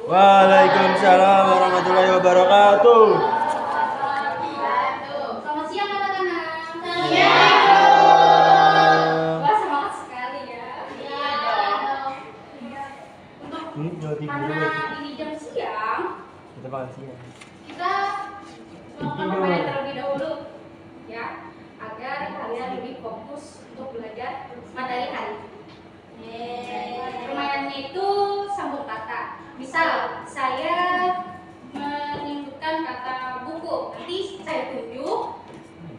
Waalaikumsalam warahmatullahi wabarakatuh. Selamat siang anak-anak. Wah, semangat sekali ya. Untuk karena ini jam siang, Kita makan siang. kita melakukan permainan terlebih dahulu ya, agar kalian lebih fokus untuk belajar materi hari ini. Permainannya itu sambung kata. Misal saya menyebutkan kata buku, nanti saya tunjuk,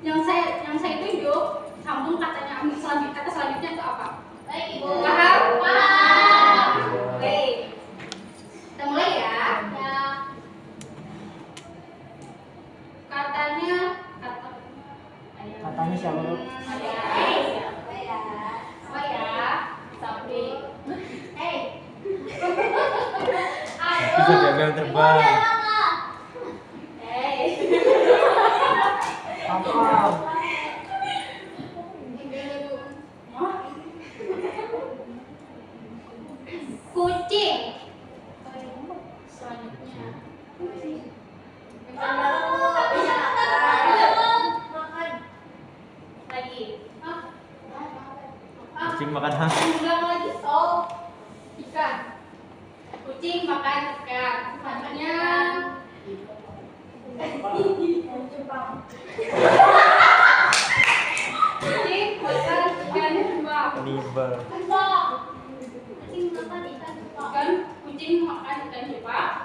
yang saya tunjuk sambung katanya, kata selanjutnya itu apa? Baik Ibu. Paham? Paham. Baik. Kita mulai ya. Katanya siapa dulu? Bisa gagal terbang. Apa? Kucing. Selanjutnya. Lagi. Kucing makan hah? Ulang lagi. Oh, ikan. Kucing makan ikan. Selanjutnya. Kucing makan ikan Jepang. Kanibal. Kucing makan ikan Jepang.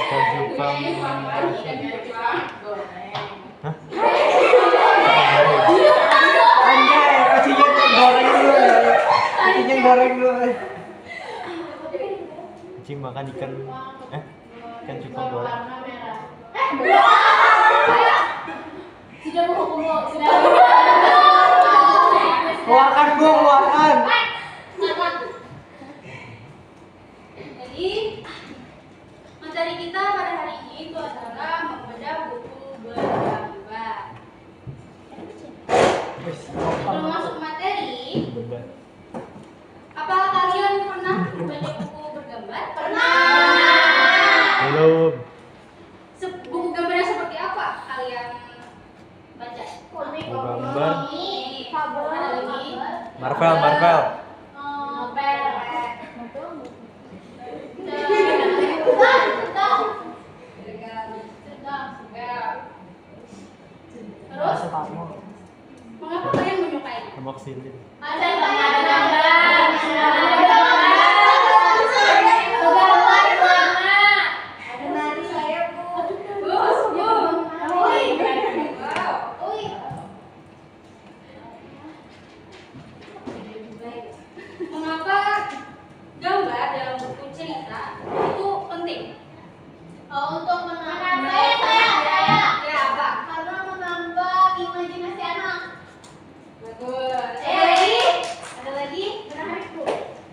Ikan Jepang. Makan ikan Jepang. Hah? Anjay, kucingnya goreng dulu. Kucingnya goreng dulu. Kucing makan ikan. Ikan Jepang goreng. Sudah menghukum lo, sudah. Keluarkan Bu, keluarkan. Jadi materi kita pada hari ini itu adalah membedah buku bergambar. Sebelum masuk materi, Benda. apakah kalian pernah membaca buku bergambar? Pernah. Belum. Buku gambarnya seperti apa kalian baca? Gambar. Nih, ada lagi. Marvel. Novel. Terus, mengapa kalian menyukainya? Amoxicillin. Ada gambar. Ada nari saya Bu. Bagus Bu. Mengapa gambar dalam buku cerita itu penting? Untuk menambah Ya apa? karena menambah imajinasi anak. Bagus. Ada lagi? Ada lagi?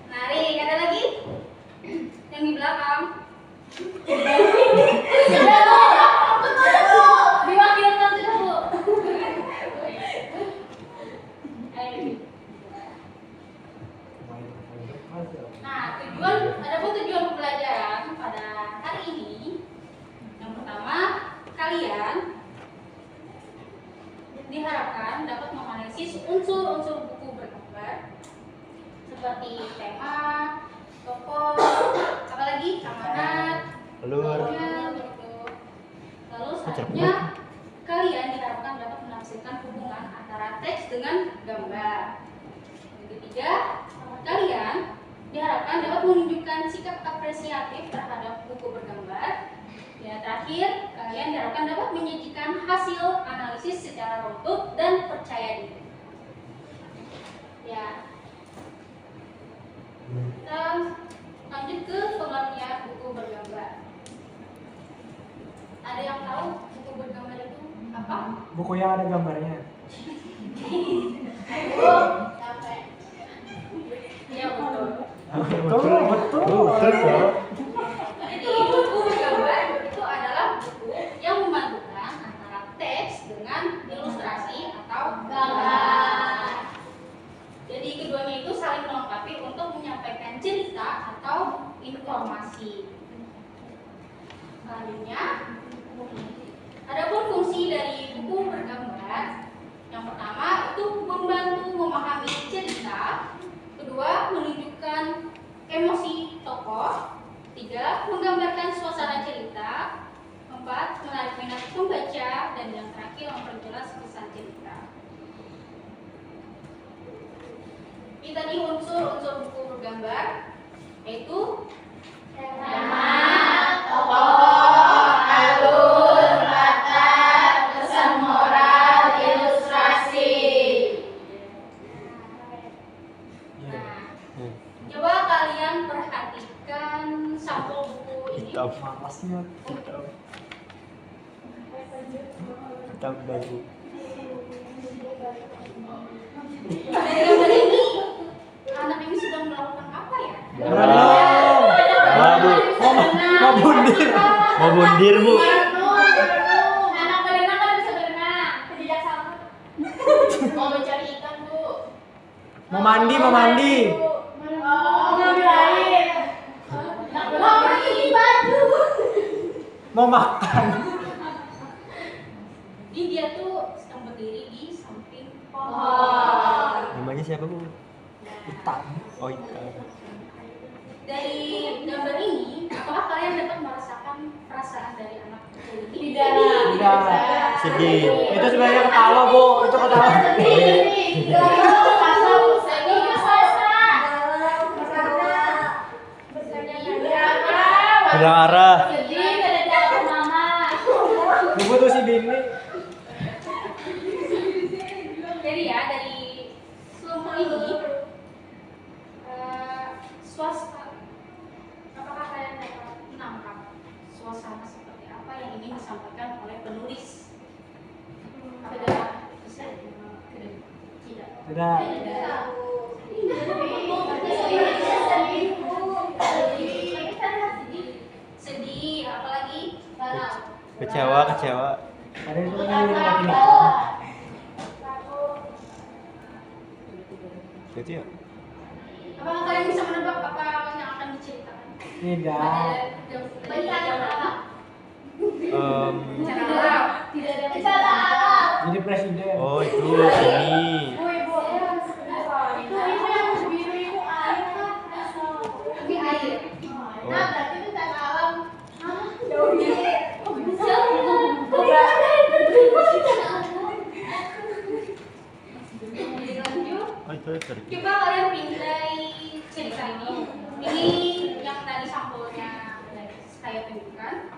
Menarik. Ada lagi? Yang di belakang. Diwakilkan sudah Bu. Ayo. Nah, tujuan pembelajaran pada hari ini. Yang pertama, kalian diharapkan dapat menganalisis unsur-unsur buku bergambar seperti tema, tokoh, apalagi amanat, Alur. begitu. Lalu selanjutnya kalian diharapkan dapat menafsirkan hubungan antara teks dengan gambar. Yang ketiga, kalian diharapkan dapat menunjukkan sikap apresiatif terhadap buku bergambar. Yang terakhir, kalian diharapkan dapat menyajikan hasil analisis secara runtut dan percaya diri. Ya. Kita lanjut ke pengertian buku bergambar. Ada yang tahu buku bergambar itu apa? Buku yang ada gambarnya. Capek. Iya betul. Betul. Jadi buku bergambar itu adalah buku yang memadukan antara teks dengan ilustrasi atau gambar. Jadi keduanya itu saling melengkapi selanjutnya, adapun fungsi dari buku bergambar, yang pertama itu membantu memahami cerita, kedua menunjukkan emosi tokoh, tiga menggambarkan suasana cerita, empat menarik minat pembaca, dan yang terakhir memperjelas pesan cerita. Ini tadi unsur-unsur buku bergambar, yaitu Tema, tokoh, alur, latar, pesan moral, ilustrasi. Nah, coba kalian perhatikan sampul buku ini. Hitam malasnya hitam. Hitam baru. Dari gambar ini, anak ini sedang melakukan apa ya? Mau bundir. Mau bundir, Bu. Anak berenang kan bisa berenang. Tidak sama. Mau mencari ikan, Bu. Mau mandi. Oh, ngambil air. Mau mandi baju. Mau makan. Ini dia tuh sedang berdiri di samping pohon. Oh. Namanya siapa, Bu? Hitam. Oh, hitam. Dari gambar ini, apakah kalian dapat merasakan perasaan dari anak kecil ini? Tidak. Sedih. Itu sebenarnya ketawa, Bu. Itu ketawa. Hilang arah. Ibu tuh si Bini. Jadi ya, dari seluruh ini, suasana, apakah kalian dapat menangkap suasana seperti apa yang ingin disampaikan oleh penulis? Ada pesan? Tidak. Tidak. Sedih, apalagi? Kecewa. Ada itu kan ini. Itu ya. Apakah kalian bisa menebak apa yang akan diceritakan? Tidak. Cara alam. Jadi presiden. Oh, itu ini. Ini air. Nah, berarti itu cara alam. Lanjut. Oh, itu tadi. Coba kalian pindai cerita ini. Ini yang tadi sampulnya saya tunjukkan.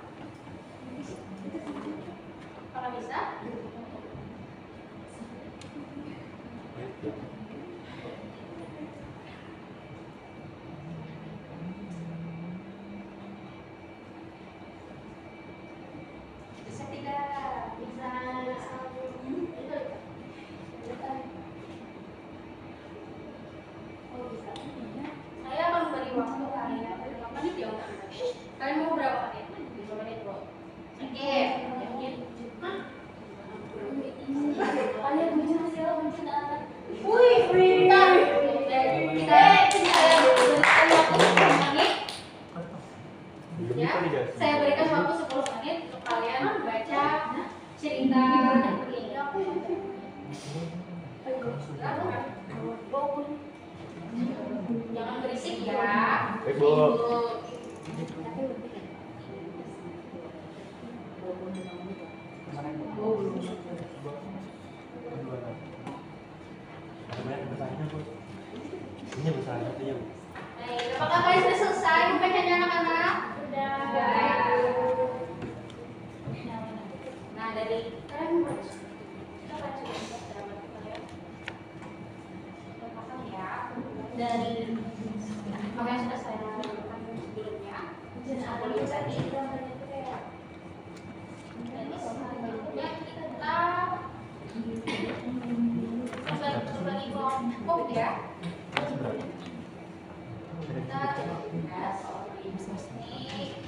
Kalau bisa. Bisa tidak? Bisa. Oh, bisa. Saya akan beri waktu kalian berapa menit ya untuk ini? Kalian mau berapa menit? 5 menit, Bro. Oke. Kalian bicara siapa bicara? Wih. Kita saya berikan waktu 10 menit. Ya, saya berikan waktu 10 menit untuk kalian membaca cerita ini. Jangan berisik ya. Baik, Bu. Ini besar itu ya, Bu. Baik, apakah kalian sudah selesai membacanya anak-anak? Sudah. Nah, dari kalian mulai. Kita baca sahabat kalian. Pasang ya. Dari apa yang sudah saya lakukan sebelumnya. Sampul ini tadi. Jadi selanjutnya kita membagi kelompok ya.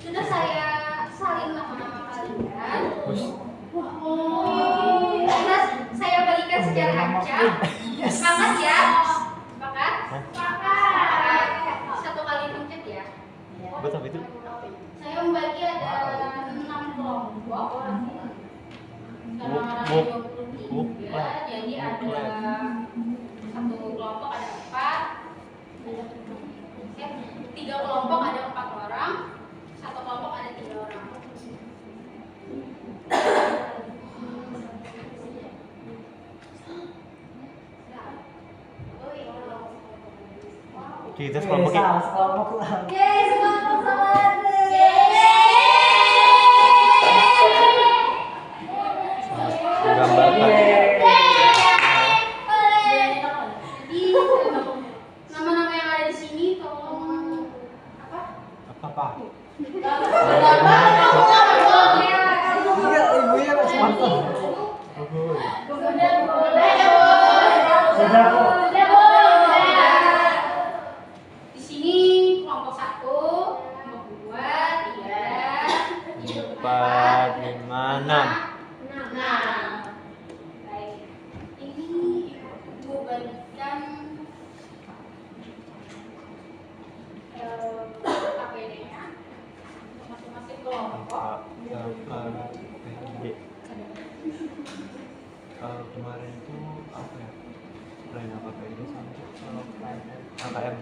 Sudah saya salin nama-nama kalian. Terus saya berikan secara acak. Sepakat ya? Sepakat? Sepakat. Satu kali pencet ya. Betul itu. Saya membagi ada 6 Kita sekelompok ya. Salah sekelompok lah. Yeay, semangat sama Andre. Menggambarkan. Jadi nama-nama yang ada di sini tolong apa? Apa? Iya, ibunya Mas Marto. Sudah kok. Di sini kelompok 1, kelompok 2, 3, 4, 5, 6. Baik. Ini Ibu bagikan APD-nya untuk masing-masing kelompok. Kalau kemarin itu apa ya? Selain APD sampai AKM.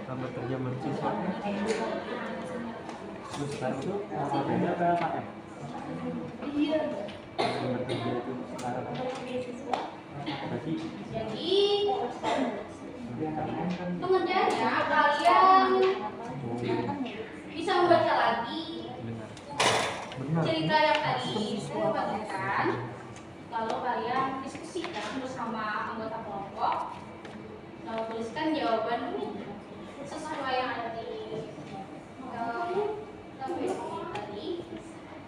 Lambat kerja mahasiswa. Terus sekarang itu APD apa AKM? Lambat kerja itu sekarang. Berarti Jadi pengerjaannya kalian bisa membaca lagi benar. cerita yang tadi saya bacakan. Kalau kalian diskusikan bersama anggota kelompok, lalu tuliskan jawaban sesuai yang ada di tabel tadi.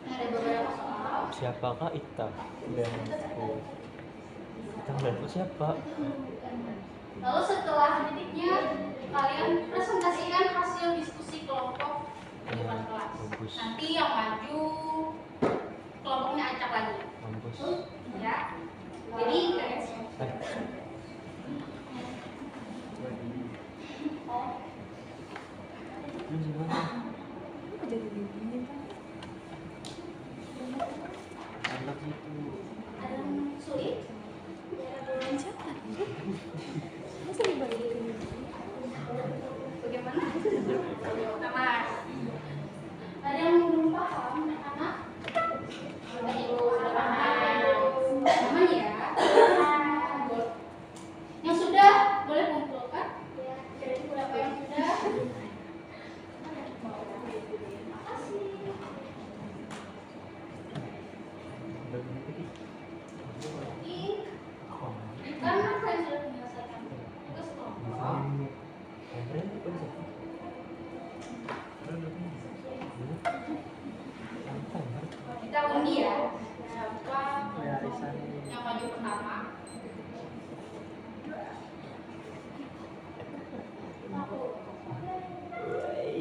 Ada beberapa soal. Siapakah Ita? Denko. Ita Denko siapa? Lalu setelah titiknya, kalian presentasikan hasil diskusi kelompok di depan kelas. Bagus. Nanti yang maju kelompoknya acak lagi, Mampus. ya. Jadi kalian Lu gimana? Anak itu ada yang sulit. Bagaimana? Nama. Ada yang belum paham, anak? Ada yang belum paham. Namanya ya. Yang sudah boleh kumpulkan. Berapa yang sudah? Makasih. Karena kalian sudah menyelesaikan tugas kelompok, kita undi ya. Siapa yang maju pertama?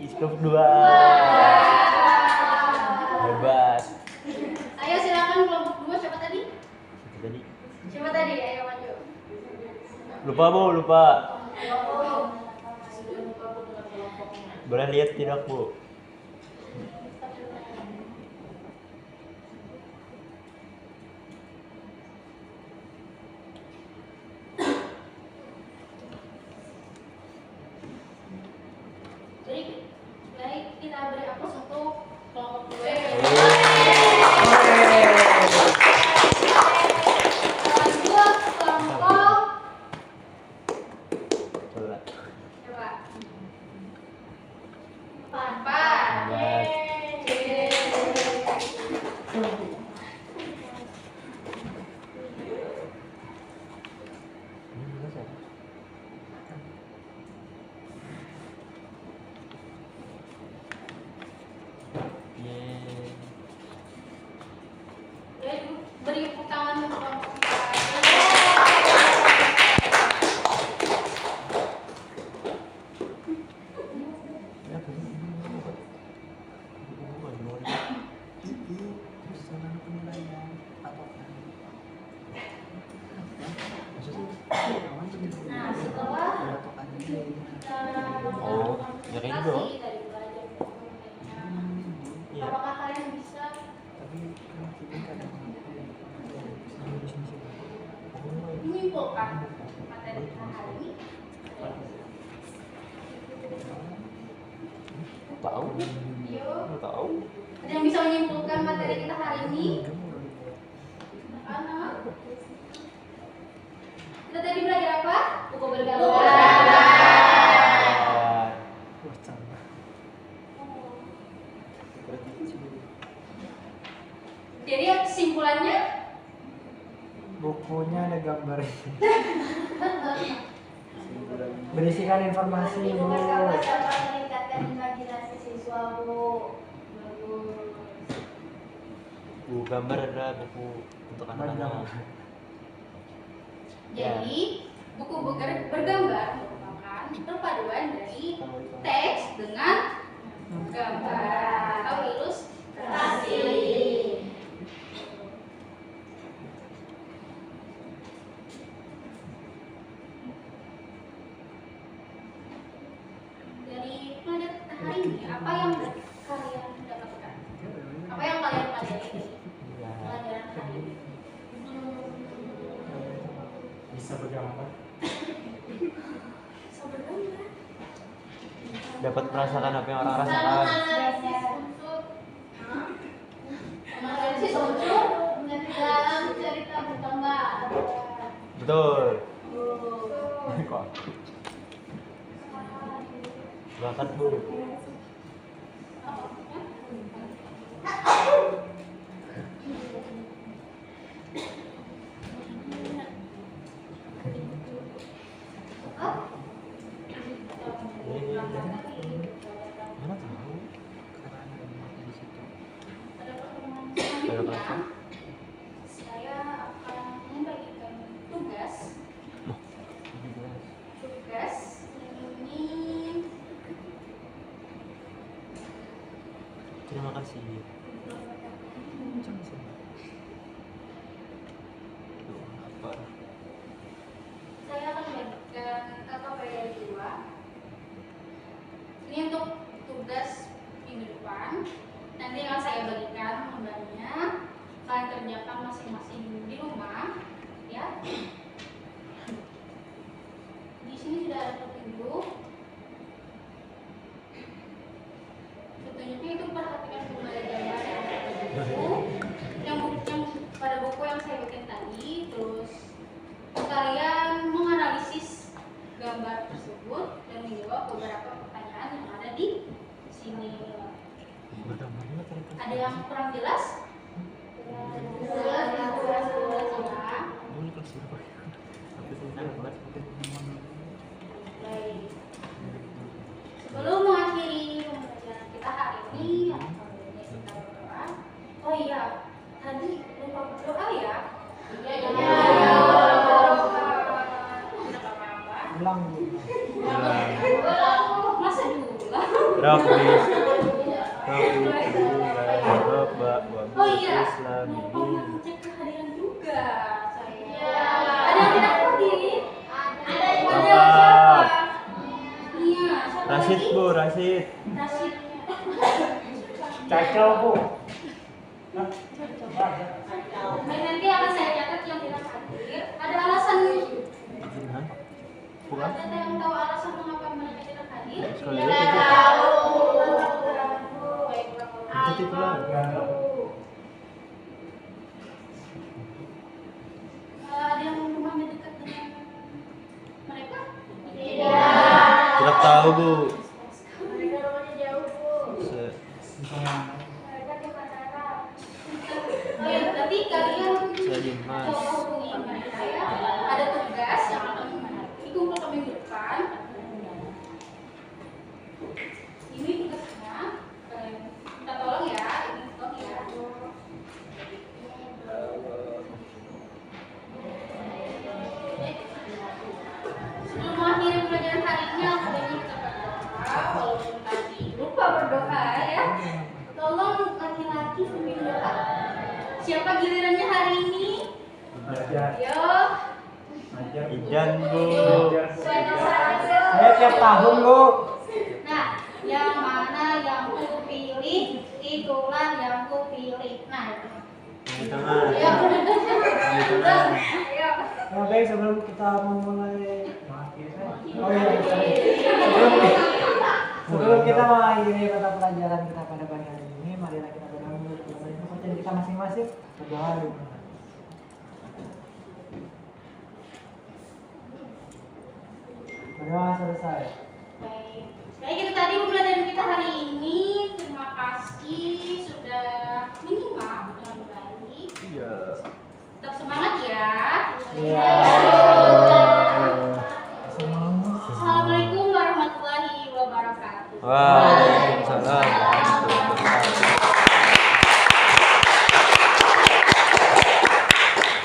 Skop 2. Hebat. Ayo silakan kelompok 2, siapa tadi? Itu tadi. Siapa tadi? Ayo maju. Lupa Bu, lupa. Boleh lihat tidak Bu? Jadi baik, kita beri aplaus untuk kelompok 2. Dua kelompok Coba. coba. Beri tepuk tangan untuk kelompok 4. Nah, setelah Oh, ya kayak gitu. presentasi dari belajar dokumennya, Iya. apakah kalian bisa menyimpulkan materi kita hari ini? Tahu. Yuk. Nggak tahu. Ada yang bisa menyimpulkan materi kita hari ini? Anak. Kita tadi belajar apa? Buku bergambar. Wah, sama. Jadi kesimpulannya Bukunya ada gambarnya. Berisikan informasi, Bu. Gambar dapat meningkatkan imajinasi siswa, Bu. Bagus. Buku gambar adalah buku untuk anak-anak. jadi buku bergambar merupakan perpaduan dari teks dengan gambar atau ilustrasi. Dari pelajaran hari ini apa yang kalian dapatkan? Apa yang kalian pelajari dari pelajaran hari ini? Bisa bergambar. Bisa bergambar. Dapat merasakan apa yang orang rasakan. Analisis unsur. Analisis unsur dalam cerita bergambar. Betul. Kok? Silakan, Bu. Mana tahu? Ada berapa? Saya akan membagikan tugas ini. Terima kasih. Apa? Saya akan membagikan KKPR 2. Ini untuk tugas minggu depan. Nanti akan saya bagikan lembarnya. Kalian kerjakan masing-masing di rumah, ya. Di sini sudah ada petunjuk. Petunjuknya itu perhatikan kembali gambar yang ada pada buku, yang pada buku yang saya bikin tadi. Terus kalian menganalisis gambar tersebut dan menjawab beberapa pertanyaan yang ada di sini. Ada yang kurang jelas? Jelas ya. Baik. Sebelum mengakhiri pembelajaran kita hari ini, alhamdulillah kita berdoa. Oh iya, tadi lupa berdoa ya. Iya. Tidak apa-apa. Ulang, Bu. Masa diulang? Oh iya, lupa mengecek kehadiran juga saya. Ada yang tidak hadir? Ada yang siapa? Iya, siapa Rashid, tadi? Bu, Rashid. Rashid. Cacau, Bu. Baik, nanti akan saya catat yang tidak hadir. Ada alasan? Bukan? Ada yang tahu alasan mengapa mereka tidak hadir? Sekali Tidak lagi. tahu. Jadi pulang. Ada yang rumahnya dekat dengan mereka? Tidak. Tidak tahu, Bu. Mereka rumahnya jauh, Bu. Mereka di Mataram. Oh ya, berarti kalian Saya Dimas. coba hubungi mereka ya. Ada tugas yang akan dikumpul ke minggu depan. Ini tugasnya. Kalian minta tolong ya. Ini tolong ya. Sebelum mengakhiri pelajaran hari ini, alhamdulillah kita berdoa. Walaupun tadi lupa berdoa ya. Tolong laki-laki pimpin doa. Siapa gilirannya hari ini? Yo. Ijan, Bu. Saya tiap tahun, Bu. Nah, yang mana yang ku pilih, itulah yang ku pilih. Nah, itu. Di tengah. Ayo. Di tengah. Ayo. Oke, sebelum kita memulai. Oh iya, Sebelum kita mengakhiri mata pelajaran kita pada pagi hari ini, marilah kita berdoa dulu kepada kepercayaan kita masing-masing. Berdoa dulu. Berdoa selesai. Baik. Baik, itu tadi pembelajaran kita hari ini. Terima kasih sudah menyimak dengan baik. Iya. Tetap semangat ya. Iya. Assalamualaikum warahmatullahi wabarakatuh. Waalaikumsalam.